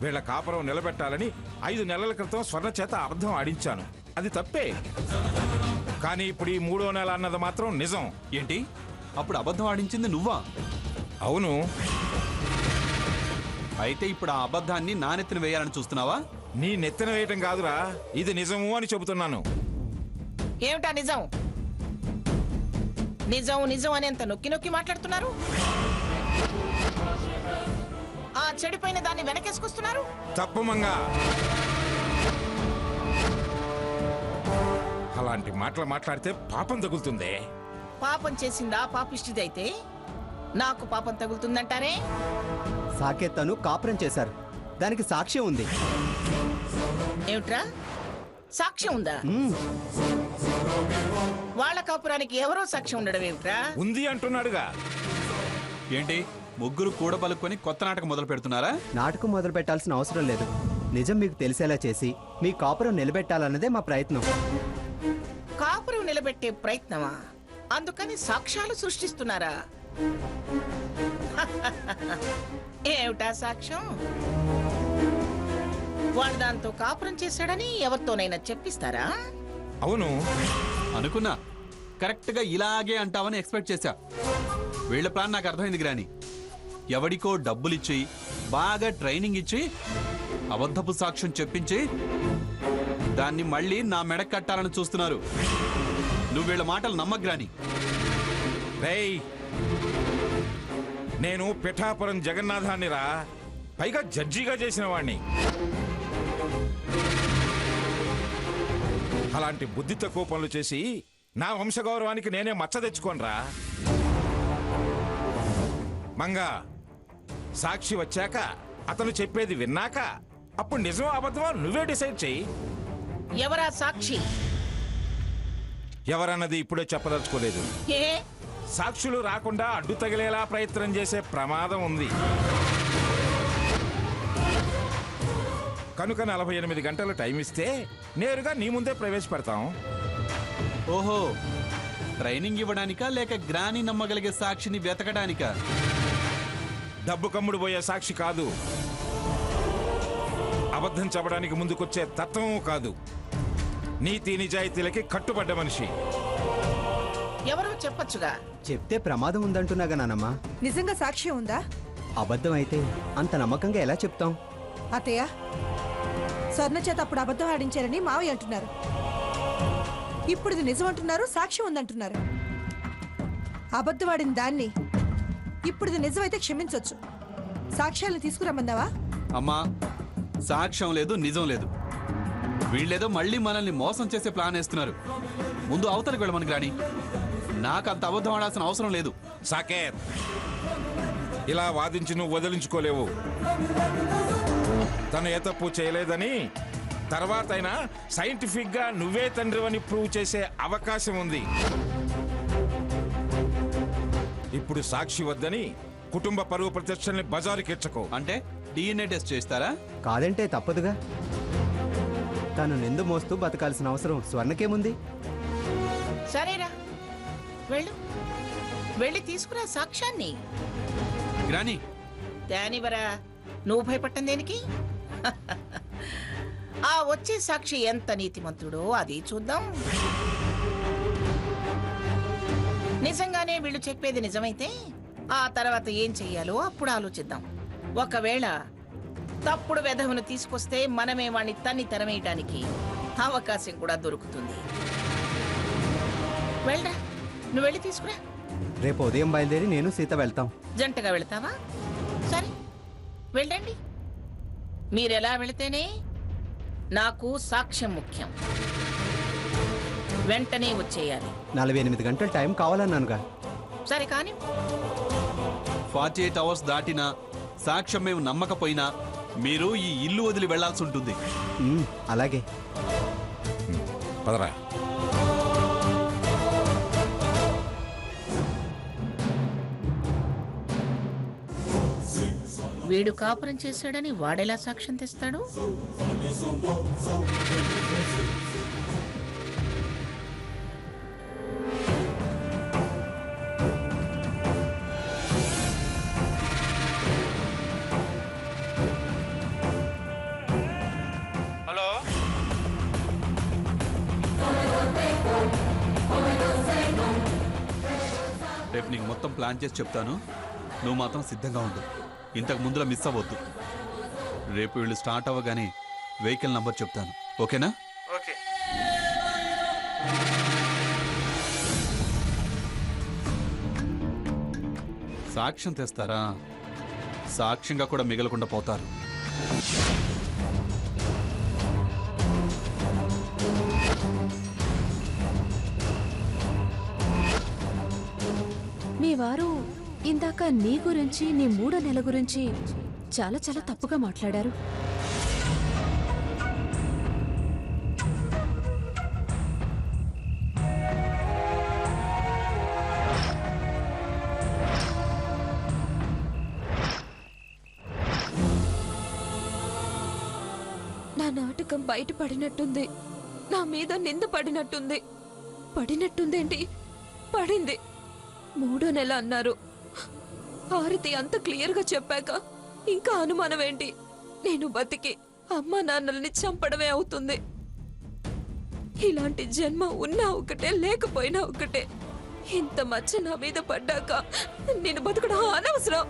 వీళ్ళ కాపురం నిలబెట్టాలని 5 నెలల క్రితం స్వర్ణ చేత అబద్ధం ఆడించాను. అది తప్పే. కానీ ఇప్పుడు ఈ 3వ నెల అన్నది మాత్రం నిజం. ఏంటి? అప్పుడు అబద్ధం ఆడించింది నువ్వా? అవును. అయితే ఇప్పుడు ఆ అబద్ధాన్ని నా నెత్తిన వేయాలని చూస్తున్నావా? నీ నెత్తిన వేయటం కాదురా, ఇది నిజము అని చెబుతున్నాను. ఏమిటా నిజం? నిజం నిజం అని ఎంత నొక్కి నొక్కి మాట్లాడుతున్నారు? ఆ చెడిపోయిన దాన్ని వెనకేసుకొస్తున్నారు. తప్పు మంగా. అలాంటి మాటలు మాట్లాడితే పాపం తగులుతుందే. పాపం చేసిందా పాపిష్టిదైతే నాకు పాపం తగులుతుందంటారే? సాకేతను కాపురం చేశారు, దానికి సాక్ష్యం ఉంది. ఏమిట్రా, సాక్ష్యం ఉందా? వాళ్ళ కాపురానికి ఎవరో సాక్ష్యం ఉండడం ఏమిట్రా? ఉంది అంటున్నాడుగా. ఏంటి, ముగ్గురు కూడా పలుకొని కొత్త నాటకం మొదలు పెడుతున్నారా? నాటకం మొదలు పెట్టాల్సిన అవసరం లేదు. నిజం మీకు తెలిసేలా చేసి మీ కాపురం నిలబెట్టాలన్నదే మా ప్రయత్నం. కాపురం నిలబెట్టే ప్రయత్నమా? అందుకని సాక్ష్యాలు సృష్టిస్తున్నారా? ఏమిటా సాక్ష్యం? వాడు దాంతో కాపురం చేశాడని ఎవరితోనైనా చెప్పిస్తారా? అవును అనుకున్నా. కరెక్ట్ గా ఇలాగే అంటావని ఎక్స్పెక్ట్ చేశా. వీళ్ళ ప్లాన్ నాకు అర్థమైంది గ్రాని. ఎవడికో డబ్బులిచ్చి బాగా ట్రైనింగ్ ఇచ్చి అబద్ధపు సాక్ష్యం చెప్పించి దాన్ని మళ్ళీ నా మెడకు కట్టాలని చూస్తున్నారు. నువ్వు వీళ్ళ మాటలు నమ్మగ్రాని. రేయ్, నేను పిఠాపురం జగన్నాథాన్నిరా, పైగా జడ్జిగా చేసిన వాణ్ణి. అలాంటి బుద్ధి తక్కువ పనులు చేసి నా వంశగౌరవానికి నేనే మచ్చ తెచ్చుకోనరా. మంగా, సాక్షి వచ్చాక అతను చెప్పేది విన్నాక అప్పుడు నిజం అబద్ధమో నువ్వే డిసైడ్ చెయ్యి. ఎవరా సాక్షి? ఎవరన్నది ఇప్పుడే చెప్పదలుచుకోలేదు. ఏ సాక్షులు రాకుండా అడ్డు తగిలేలా ప్రయత్నం చేసే ప్రమాదం ఉంది కనుక 48 గంటలు టైం ఇస్తే నేరుగా నీ ముందే ప్రవేశపెడతాం. ఓహో, ట్రైనింగ్ ఇవ్వడానికా లేక గ్రాని నమ్మగలిగే సాక్షిని వెతకడానికా? డబ్బు కమ్ముడు పోయే సాక్షి కాదు, అబద్ధం చెప్పడానికి ముందుకొచ్చే తత్వం కాదు, నీతి నిజాయితీలకి కట్టుబడ్డ మనిషి. ఎవరో చెప్పొచ్చుగా. చెప్తే ప్రమాదం ఉందంటున్నాగా నానమ్మా. నిజంగా సాక్ష్యం ఉందా? అబద్ధం అయితే అంత నమ్మకంగా ఎలా చెప్తాం? అత్తయ్య, స్వర్ణ చేత అప్పుడు అబద్ధం ఆడించారని మావయ్య అంటున్నారు. ఇప్పుడు ఇది నిజం అంటున్నారు, సాక్ష్యం ఉందంటున్నారు. అబద్ధం ఆడిన దాన్ని ఇప్పుడు ఇది నిజమైతే క్షమించొచ్చు. సాక్ష్యాలను తీసుకురమ్మన్నావా? అమ్మా, సాక్ష్యం లేదు, నిజం లేదు. వీళ్ళేదో మళ్ళీ మనల్ని మోసం చేసే ప్లాన్ వేస్తున్నారు. ముందు అవతలకు వెళ్ళమని గ్రాని. నాకు అంత అబద్ధం ఆడాల్సిన అవసరం లేదు. సాకేత్, ఇలా వాదించి నువ్వు వదిలించుకోలేవు. తను ఏ తప్పు చేయలేదని తర్వాత అయినా సైంటిఫిక్ గా నువ్వే తండ్రివని ప్రూవ్ చేసే అవకాశం ఉంది. ఇప్పుడు సాక్షి వద్దని కుటుంబ పరువు ప్రతిష్టల్ని బజారుకెచ్చకో. అంటే DNA టెస్ట్ చేస్తారా? కాదంటే తప్పదుగా. తను నిందు మోస్తూ బతకాల్సిన అవసరం స్వర్ణకేముంది? సరేరా, వెళ్ళు, వెళ్ళి తీసుకురా సాక్ష్యాన్ని. గ్రాని, దానివరా నువ్వు భయపట్టం దేనికి? ఆ వచ్చే సాక్షి ఎంత నీతిమంతుడో అది చూద్దాం. నిజంగానే వీళ్ళు చెప్పేది నిజమైతే ఆ తర్వాత ఏం చెయ్యాలో అప్పుడు ఆలోచిద్దాం. ఒకవేళ తప్పుడు వెధవను తీసుకొస్తే మనమే వాణ్ణి తన్ని తరమేయటానికి అవకాశం కూడా దొరుకుతుంది. వెళ్ళరా, నువ్వు వెళ్ళి తీసుకురా. రేపు ఉదయం బయలుదేరి నేను సీత వెళ్తాం. జంటగా వెళతావా? సరే, వెళ్ళండి. మీరెలా వెళితేనే నాకు సాక్ష్యం ముఖ్యం. వెంటనే వచ్చేయాలి. 48 గంటల టైం కావాలన్నానుగా. సరే కానీ 48 అవర్స్ దాటినా సాక్ష్యం మేము నమ్మకపోయినా మీరు ఈ ఇల్లు వదిలి వెళ్లాల్సి ఉంటుంది. అలాగే. పదరా. వీడు కాపురం చేశాడని వాడెలా సాక్ష్యం తెస్తాడు? రేపు నీకు మొత్తం ప్లాన్ చేసి చెప్తాను, నువ్వు మాత్రం సిద్ధంగా ఉండు. ఇంతకు ముందులో మిస్ అవ్వద్దు. రేపు వీళ్ళు స్టార్ట్ అవ్వగానే వెహికల్ నంబర్ చెప్తాను, ఓకేనా? ఓకే. సాక్ష్యం తెస్తారా? సాక్ష్యంగా కూడా మిగలకుండా పోతారు. మీ వారు ఇందాక నీ గురించి, నీ 3వ నెల గురించి చాలా చాలా తప్పుగా మాట్లాడారు. నా నాటకం బయటపడినట్టుంది. నా మీద నింద పడినట్టుంది. పడినట్టుందేంటి? పడింది. 3వ నెల అన్నారు. హారతి అంత క్లియర్గా చెప్పాక ఇంకా అనుమానం ఏంటి? నేను బతికి అమ్మా నాన్నల్ని చంపడమే అవుతుంది. ఇలాంటి జన్మ ఉన్నా ఒకటే, లేకపోయినా ఒకటే. ఇంత మచ్చ నా మీద పడ్డాక నేను బతకడం అనవసరం.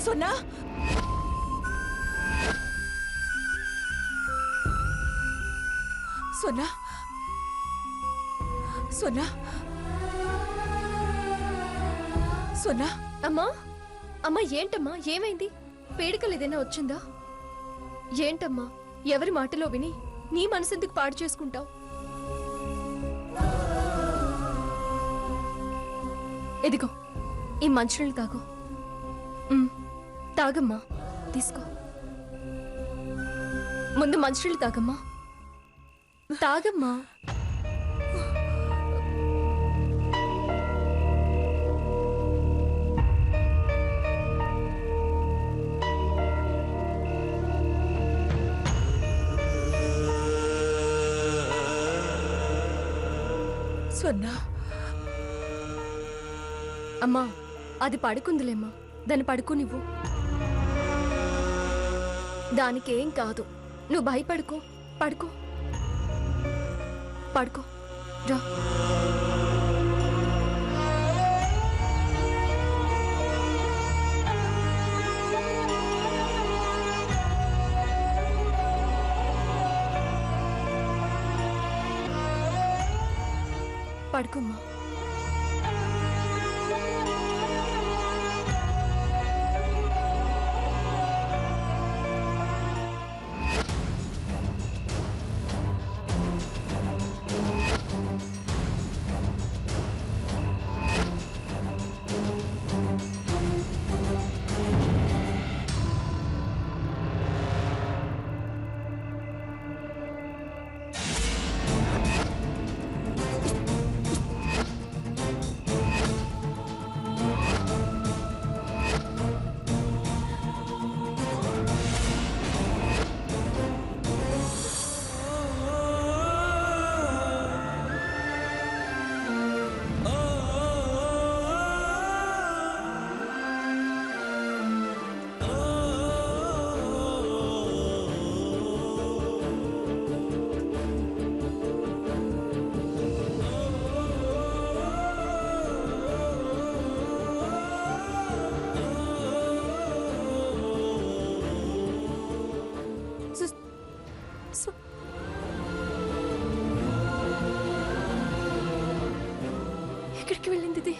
సోనా, సోనా, సోనా, సోనా. అమ్మా, అమ్మా, ఏంటమ్మా, ఏమైంది? పేడికలు ఏదైనా వచ్చిందా? ఏంటమ్మా, ఎవరి మాటలో విని నీ మనసెందుకు పాడు చేసుకుంటావు? ఎదిగో, ఈ మంచినీళ్ళు తాగు. తాగమ్మా, తీసుకో. ముందు మంచినీళ్ళు తాగమ్మా, తాగమ్మా. సోనా, అమ్మా, అది పడుకుందిలేమ్మా, దాన్ని పడుకోనివ్వు. దానికేం కాదు, నువ్వు భయపడుకో. పడుకో, పడుకో, రా. పడుకోమ్మా. ఎక్కడికి వెళ్ళింది ఇది?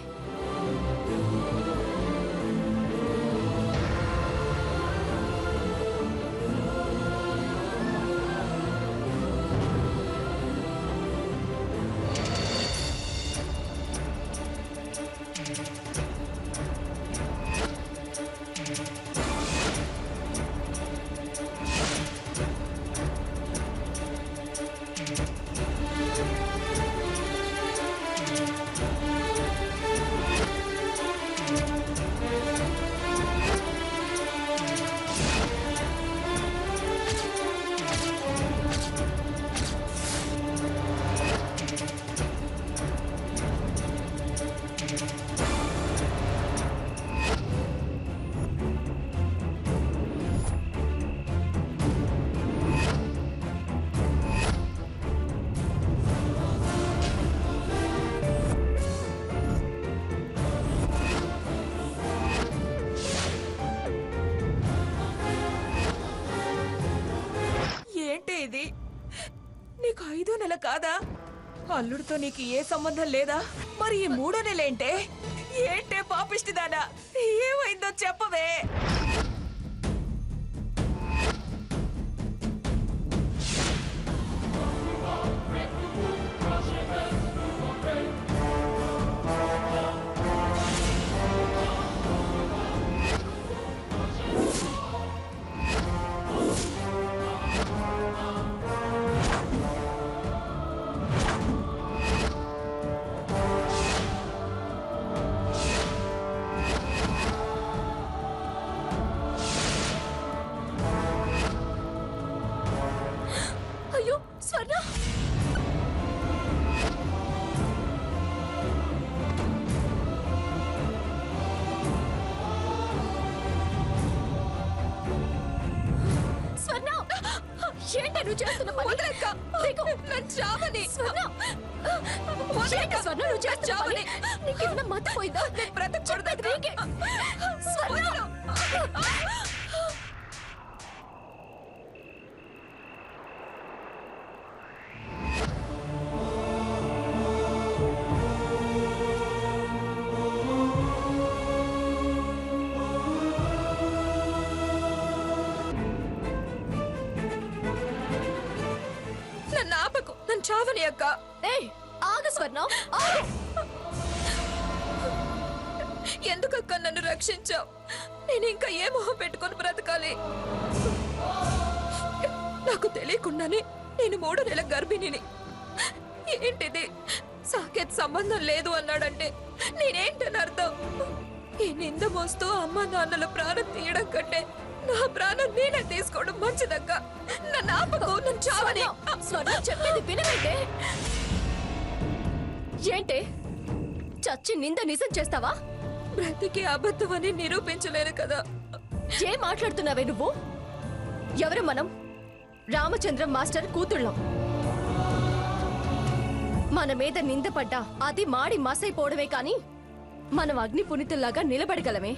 నీకు 5వ నెల కాదా? అల్లుడితో నీకు ఏ సంబంధం లేదా? మరి ఈ 3వ నెల ఏంటే పాపిష్టిదానా? ఏమైందో చెప్పవే. అయ్యో స్వర్ణ, స్వర్ణ, ఏంటి నువ్వు చేస్తున్న పని? వదలక్క, నన్ను చావని. స్వర్ణ, వదలక్క, స్వర్ణ, నువ్వు చేస్తున్న చావని. నీకేమైనా మతిపోయిందా? నేను బ్రతకూడదు నీకే. స్వర్ణ, నన్ను ఆపకు, నన్ను చావని అక్క. ఆగు స్వర్ణ, ఆగు. ఎందుకక్క నన్ను రక్షించావు? నేను ఇంకా ఏ మొహం పెట్టుకొని బ్రతకాలి? నాకు తెలియకుండానే నేను 3వ నెల గర్భిణిని. ఏంటిది? సాకేత్ సంబంధం లేదు అన్నాడంటే నేనేంటని అర్థం? ఈ నింద మోస్తూ అమ్మ నాన్నల ప్రాణం తీయడం కంటే నా ప్రాణం నేనే తీసుకోవడం మంచిదక్క. నన్ను ఆపకు, నన్ను చావని. స్వర్ణ చెప్పేది వినవేంటే? ఏంటే చచ్చి నింద నిజం చేస్తావా? బ్రతికి అబద్ధం అని నిరూపించలేను కదా. ఏం మాట్లాడుతున్నావే నువ్వు? ఎవరు మనం? రామచంద్రం మాస్టర్ కూతుళ్ళం. మన మీద నింద పడ్డా అది మాడి మసైపోవడమే కాని మనం అగ్ని పునితుల్లాగా నిలబడగలమే?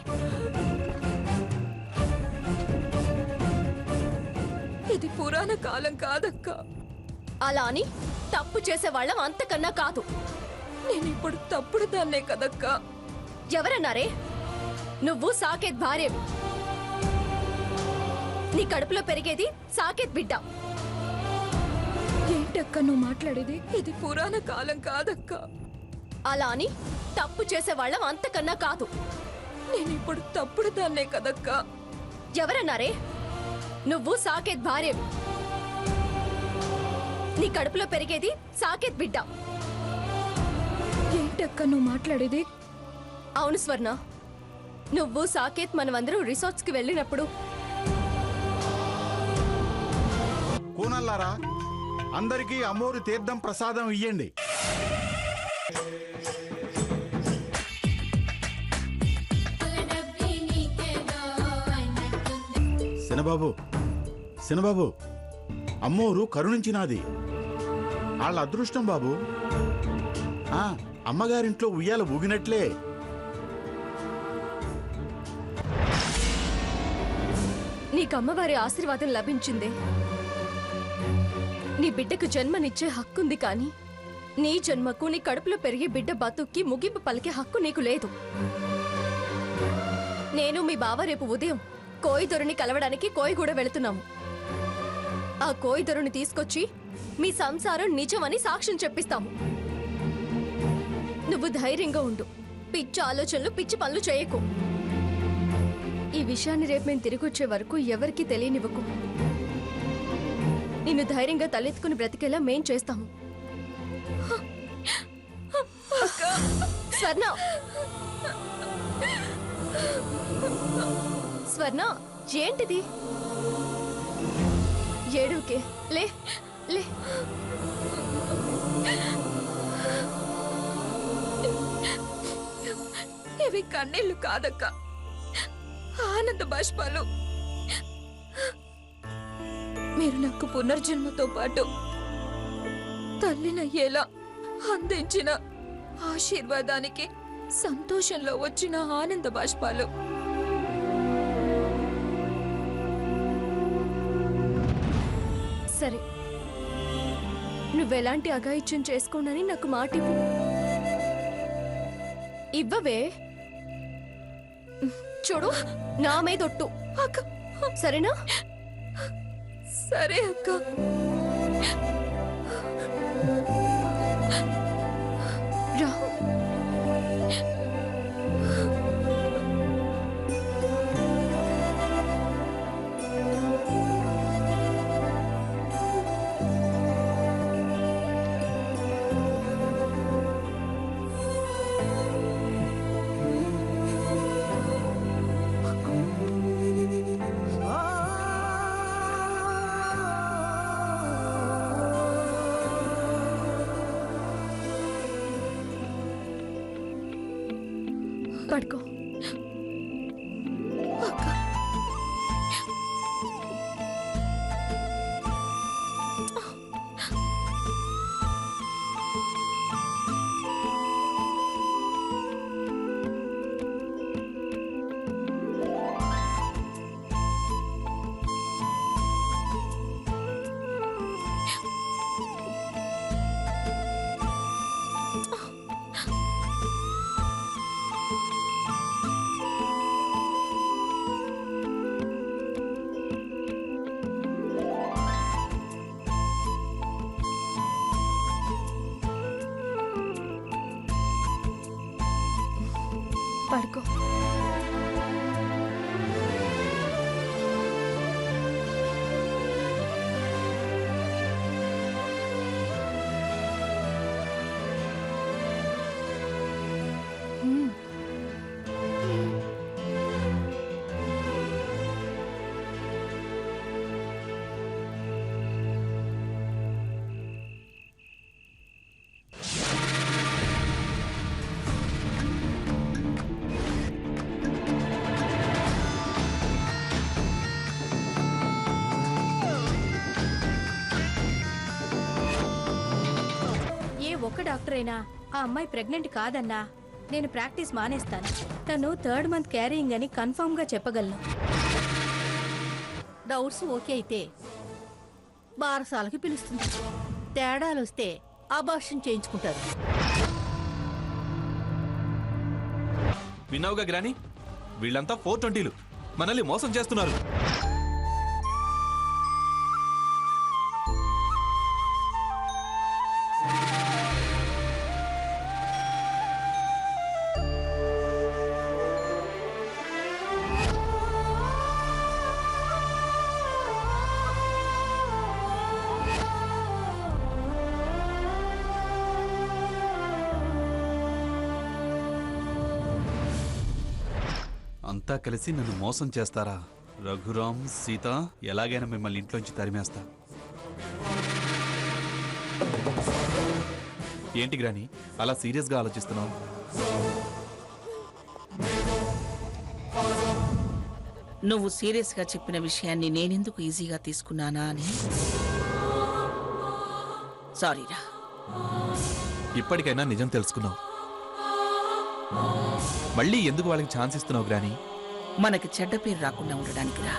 ఇది పురాణ కాలం కాదక్క. అలా అని తప్పు చేసే వాళ్ళం అంతకన్నా కాదు. నేను ఇప్పుడు తప్పుడు దాన్నే కదక్క. ఎవరన్నారే? నువ్వు సాకేత్ భార్య. నీ కడుపులో పెరిగేది సాకేత్ బిడ్డ. ఏంటక్క నువ్వు మాట్లాడేది? ఇది పురాణ కాలం కాదక్క. అలా అని తప్పు చేసే వాళ్ళం అంతకన్నా కాదు. నేను ఇప్పుడు తప్పుడు దాన్నే కదక్క. ఎవరన్నారే? నువ్వు సాకేత్ భార్య. నీ కడుపులో పెరిగేది సాకేత్ బిడ్డ. ఏంటక్క నువ్వు మాట్లాడేది? అవును స్వర్ణ, నువ్వు సాకేత్ మనమందరం రిసార్ట్స్ కి వెళ్ళినప్పుడు కూనల్లారా, అందరికీ అమ్మోరు తీర్థం ప్రసాదం ఇయ్యండి. సినబాబు, సినబాబు, అమ్మోరు కరుణించినాది. వాళ్ళ అదృష్టం బాబు. అమ్మగారింట్లో ఉయ్యాల ఊగినట్లే. నీకు అమ్మవారి ఆశీర్వాదం లభించిందే. నీ బిడ్డకు జన్మనిచ్చే హక్కుంది కానీ నీ జన్మకు నీ కడుపులో పెరిగే బిడ్డ బతుక్కి ముగింపు పలికే హక్కు నీకు లేదు. నేను మీ బావ రేపు ఉదయం కోయిదొరుని కలవడానికి కోయిగూడ వెళుతున్నాము. ఆ కోయిదొరుని తీసుకొచ్చి మీ సంసారం నిజమని సాక్ష్యం చెప్పిస్తాము. నువ్వు ధైర్యంగా ఉండు. పిచ్చి ఆలోచనలు, పిచ్చి పనులు చేయకు. ఈ విషయాన్ని రేపు మేము తిరిగి వచ్చే వరకు ఎవరికీ తెలియనివ్వకు. నిన్ను ధైర్యంగా తలెత్తుకుని బ్రతికేలా మేం చేస్తాము. స్వర్ణ, స్వర్ణ, ఏంటిది? ఏడుకే, లే లే. ఇవి కన్నీళ్లు కాదక్క, ఆనంద బాష్పాలు. మీరు నాకు పునర్జన్మతో పాటు తల్లినయ్యేలా అందించిన ఆశీర్వాదానికి సంతోషంలో వచ్చిన ఆనంద బాష్పాలు. సరే, నువ్వెలాంటి అఘాయిత్యం చేసుకోనని నాకు మాట ఇవ్వు. ఇవ్వవే. చూడు, నా మీదొట్టు అక్క. సరేనా? సరే అక్క. రా. పడుకో. పడుకో. ఒక్క డాక్టర్ అయినా ఆ అమ్మాయి ప్రెగ్నెంట్ కాదన్నా నేను ప్రాక్టీస్ మానేస్తాను. తను 3rd మంత్ క్యారీయింగ్ అని కన్ఫర్మ్ గా చెప్పగలను. డౌట్స్ ఓకే అయితే బారసాలకి పిలుస్తుంది. తేడాలు వస్తే అబార్షన్ చేయించుకుంటారు. విన్నావుగా గ్రాని, వీళ్ళంతా 420లు మనల్ని మోసం చేస్తున్నారు. అంతా కలిసి నన్ను మోసం చేస్తారా? రఘురామ్, సీత, ఎలాగైనా మిమ్మల్ని ఇంట్లోంచి తరిమేస్తా. ఏంటి గ్రాని అలా సీరియస్గా ఆలోచిస్తున్నావు? నువ్వు సీరియస్ గా చెప్పిన విషయాన్ని నేనెందుకు ఈజీగా తీసుకున్నానా అని. సారీరా. ఇప్పటికైనా నిజం తెలుసుకున్నావు. మళ్ళీ ఎందుకు వాళ్ళకి ఛాన్స్ ఇస్తున్నావు గ్రాని? మనకి చెడ్డ పేరు రాకుండా ఉండడానికి రా.